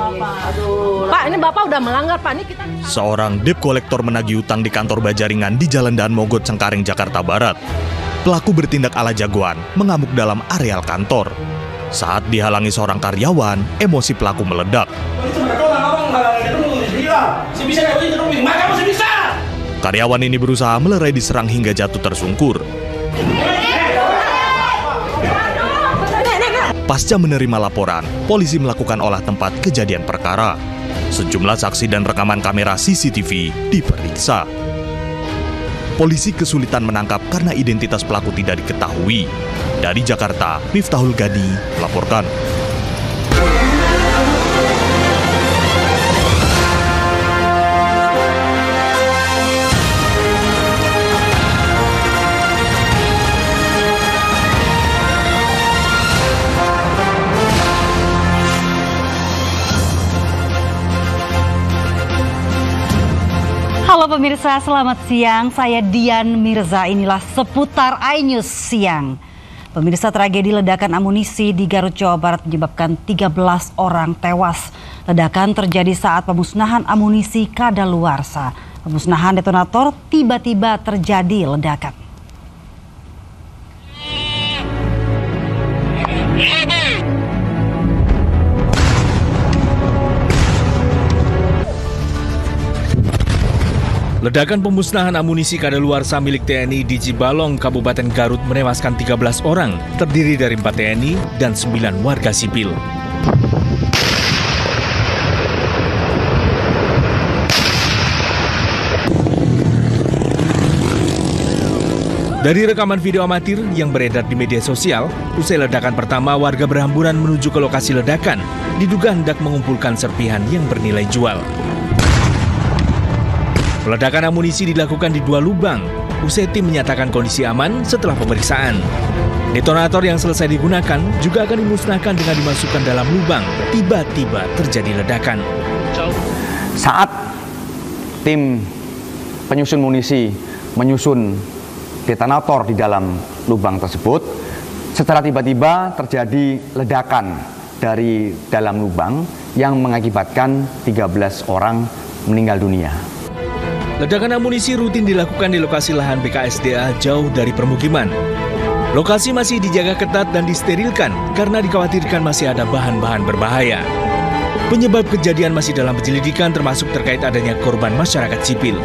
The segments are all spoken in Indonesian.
Pak, ini Bapak udah melanggar, Pak. Ini kita... Seorang debt collector menagih utang di kantor Bajaringan di Jalan Daan Mogot, Cengkareng, Jakarta Barat. Pelaku bertindak ala jagoan, mengamuk dalam areal kantor. Saat dihalangi seorang karyawan, emosi pelaku meledak. Karyawan ini berusaha melerai diserang hingga jatuh tersungkur. Pasca menerima laporan, polisi melakukan olah tempat kejadian perkara. Sejumlah saksi dan rekaman kamera CCTV diperiksa. Polisi kesulitan menangkap karena identitas pelaku tidak diketahui. Dari Jakarta, Miftahul Gadi melaporkan. Halo pemirsa, selamat siang. Saya Dian Mirza. Inilah seputar iNews siang. Pemirsa, tragedi ledakan amunisi di Garut, Jawa Barat menyebabkan 13 orang tewas. Ledakan terjadi saat pemusnahan amunisi kadaluarsa. Pemusnahan detonator tiba-tiba terjadi ledakan. Ledakan pemusnahan amunisi kadaluarsa milik TNI di Cibalong, Kabupaten Garut menewaskan 13 orang, terdiri dari 4 TNI dan 9 warga sipil. Dari rekaman video amatir yang beredar di media sosial, usai ledakan pertama, warga berhamburan menuju ke lokasi ledakan, diduga hendak mengumpulkan serpihan yang bernilai jual. Peledakan amunisi dilakukan di 2 lubang. Usai tim menyatakan kondisi aman setelah pemeriksaan. Detonator yang selesai digunakan juga akan dimusnahkan dengan dimasukkan dalam lubang. Tiba-tiba terjadi ledakan. Saat tim penyusun munisi menyusun detonator di dalam lubang tersebut, secara tiba-tiba terjadi ledakan dari dalam lubang yang mengakibatkan 13 orang meninggal dunia. Ledakan amunisi rutin dilakukan di lokasi lahan BKSDA jauh dari permukiman. Lokasi masih dijaga ketat dan disterilkan karena dikhawatirkan masih ada bahan-bahan berbahaya. Penyebab kejadian masih dalam penyelidikan termasuk terkait adanya korban masyarakat sipil.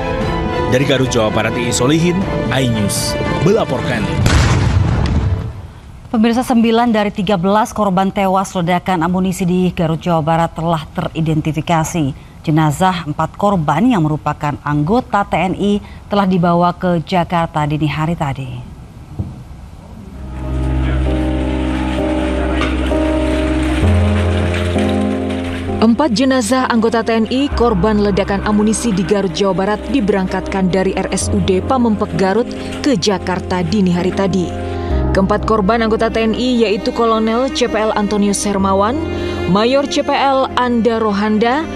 Dari Garut, Jawa Barat, I.I. Solihin, iNews melaporkan. Pemirsa, 9 dari 13 korban tewas ledakan amunisi di Garut, Jawa Barat telah teridentifikasi. Jenazah 4 korban yang merupakan anggota TNI telah dibawa ke Jakarta dini hari tadi. Empat jenazah anggota TNI korban ledakan amunisi di Garut, Jawa Barat diberangkatkan dari RSUD Pamempek Garut ke Jakarta dini hari tadi. Keempat korban anggota TNI yaitu Kolonel CPL Antonius Hermawan, Mayor CPL Anda Rohanda,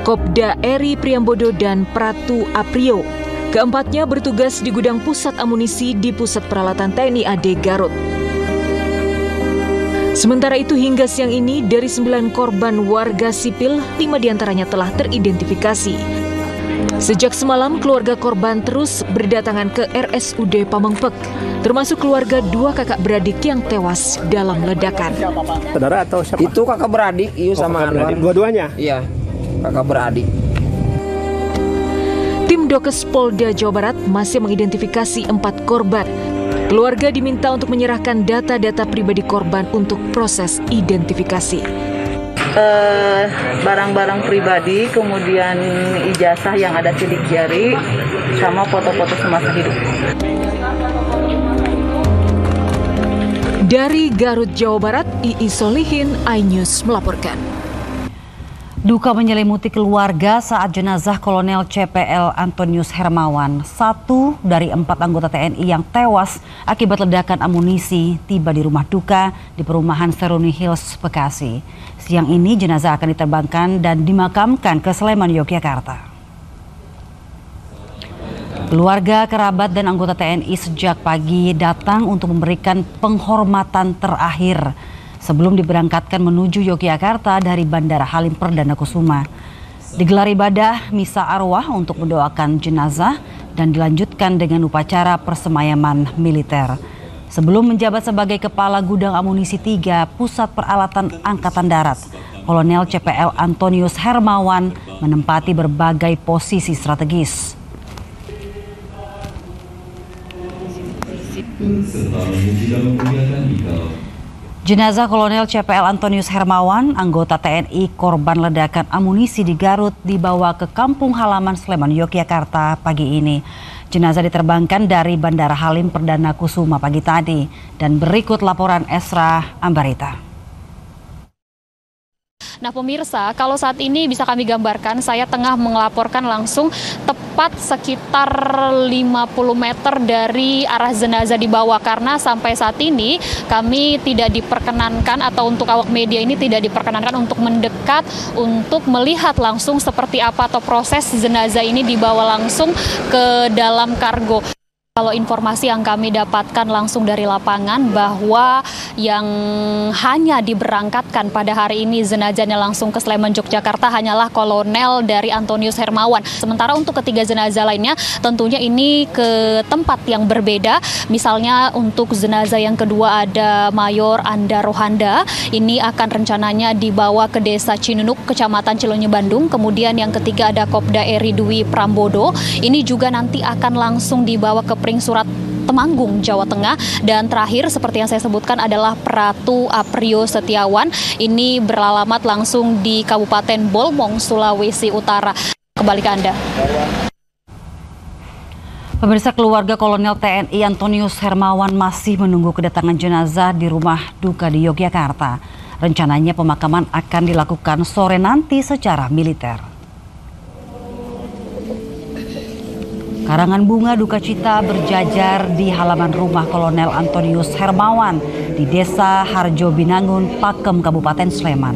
Kopda Eri Priambodo dan Pratu Aprio. Keempatnya bertugas di gudang pusat amunisi di Pusat Peralatan TNI AD Garut. Sementara itu hingga siang ini dari 9 korban warga sipil, 5 diantaranya telah teridentifikasi. Sejak semalam keluarga korban terus berdatangan ke RSUD Pamengpek, termasuk keluarga 2 kakak beradik yang tewas dalam ledakan. Saudara atau siapa? Itu kakak beradik, iya sama Anwar. Dua-duanya? Iya. Kakak beradik. Tim Dokes Polda Jawa Barat masih mengidentifikasi 4 korban. Keluarga diminta untuk menyerahkan data-data pribadi korban untuk proses identifikasi. Barang-barang pribadi, kemudian ijazah yang ada sidik jari, sama foto-foto semasa hidup. Dari Garut, Jawa Barat, I.I. Solihin, iNews melaporkan. Duka menyelimuti keluarga saat jenazah Kolonel CPL Antonius Hermawan, 1 dari 4 anggota TNI yang tewas akibat ledakan amunisi, tiba di rumah duka di perumahan Seruni Hills, Bekasi. Siang ini jenazah akan diterbangkan dan dimakamkan ke Sleman, Yogyakarta. Keluarga, kerabat, dan anggota TNI sejak pagi datang untuk memberikan penghormatan terakhir. sebelum diberangkatkan menuju Yogyakarta dari Bandara Halim Perdana Kusuma. Digelar ibadah misa arwah untuk mendoakan jenazah dan dilanjutkan dengan upacara persemayaman militer. Sebelum menjabat sebagai Kepala Gudang Amunisi 3 Pusat Peralatan Angkatan Darat, Kolonel CPL Antonius Hermawan menempati berbagai posisi strategis. Jenazah Kolonel CPL Antonius Hermawan, anggota TNI korban ledakan amunisi di Garut, dibawa ke kampung halaman Sleman, Yogyakarta pagi ini. Jenazah diterbangkan dari Bandara Halim Perdana Kusuma pagi tadi. Dan berikut laporan Esra Ambarita. Nah pemirsa, kalau saat ini bisa kami gambarkan, saya tengah melaporkan langsung tepat sekitar 50 meter dari arah jenazah dibawa, karena sampai saat ini kami tidak diperkenankan, atau untuk awak media ini tidak diperkenankan untuk mendekat untuk melihat langsung seperti apa atau proses jenazah ini dibawa langsung ke dalam kargo. Kalau informasi yang kami dapatkan langsung dari lapangan bahwa yang hanya diberangkatkan pada hari ini jenazahnya langsung ke Sleman, Yogyakarta hanyalah Kolonel dari Antonius Hermawan. Sementara untuk ketiga jenazah lainnya tentunya ini ke tempat yang berbeda. Misalnya untuk jenazah yang kedua ada Mayor Anda Rohanda. Ini akan rencananya dibawa ke Desa Cinunuk, Kecamatan Cileunyi, Bandung. Kemudian yang ketiga ada Kopda Eri Dwi Prambodo. Ini juga nanti akan langsung dibawa ke Surat Temanggung, Jawa Tengah. Dan terakhir seperti yang saya sebutkan adalah Pratu Aprio Setiawan. Ini beralamat langsung di Kabupaten Bolmong, Sulawesi Utara. Kembali ke Anda. Pemirsa, keluarga Kolonel TNI Antonius Hermawan masih menunggu kedatangan jenazah di rumah duka di Yogyakarta. Rencananya pemakaman akan dilakukan sore nanti secara militer. Karangan bunga duka cita berjajar di halaman rumah Kolonel Antonius Hermawan di Desa Harjo Binangun, Pakem, Kabupaten Sleman.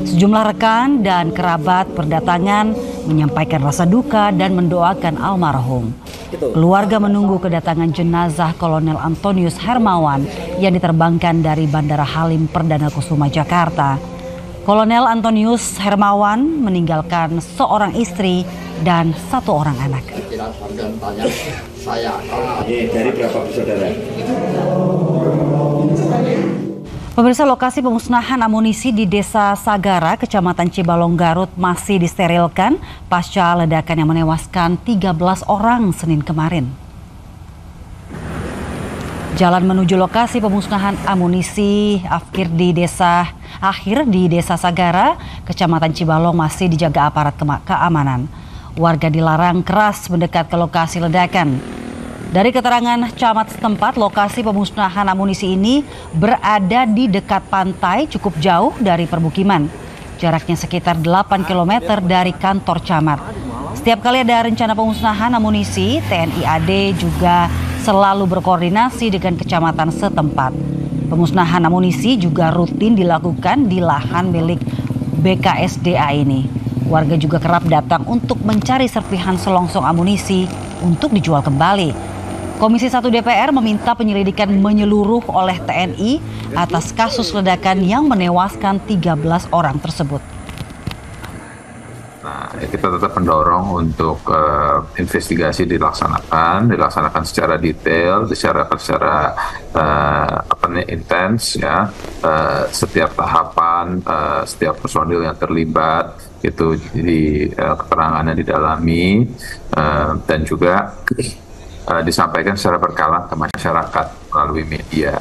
Sejumlah rekan dan kerabat berdatangan menyampaikan rasa duka dan mendoakan almarhum. Keluarga menunggu kedatangan jenazah Kolonel Antonius Hermawan yang diterbangkan dari Bandara Halim Perdana Kusuma, Jakarta. Kolonel Antonius Hermawan meninggalkan seorang istri dan 1 orang anak. Dari berapa bersaudara? Pemirsa, lokasi pemusnahan amunisi di Desa Sagara, Kecamatan Cibalong, Garut masih disterilkan pasca ledakan yang menewaskan 13 orang Senin kemarin. Jalan menuju lokasi pemusnahan amunisi akhir di Desa Sagara, Kecamatan Cibalong masih dijaga aparat keamanan. Warga dilarang keras mendekat ke lokasi ledakan. Dari keterangan camat setempat, lokasi pemusnahan amunisi ini berada di dekat pantai cukup jauh dari permukiman. Jaraknya sekitar 8 km dari kantor camat. Setiap kali ada rencana pemusnahan amunisi, TNI AD juga selalu berkoordinasi dengan kecamatan setempat. Pemusnahan amunisi juga rutin dilakukan di lahan milik BKSDA ini. Warga juga kerap datang untuk mencari serpihan selongsong amunisi untuk dijual kembali. Komisi 1 DPR meminta penyelidikan menyeluruh oleh TNI atas kasus ledakan yang menewaskan 13 orang tersebut. Nah, kita tetap mendorong untuk investigasi dilaksanakan secara detail, secara intens ya. Setiap tahapan, setiap personil yang terlibat itu keterangannya didalami dan juga disampaikan secara berkala ke masyarakat melalui media.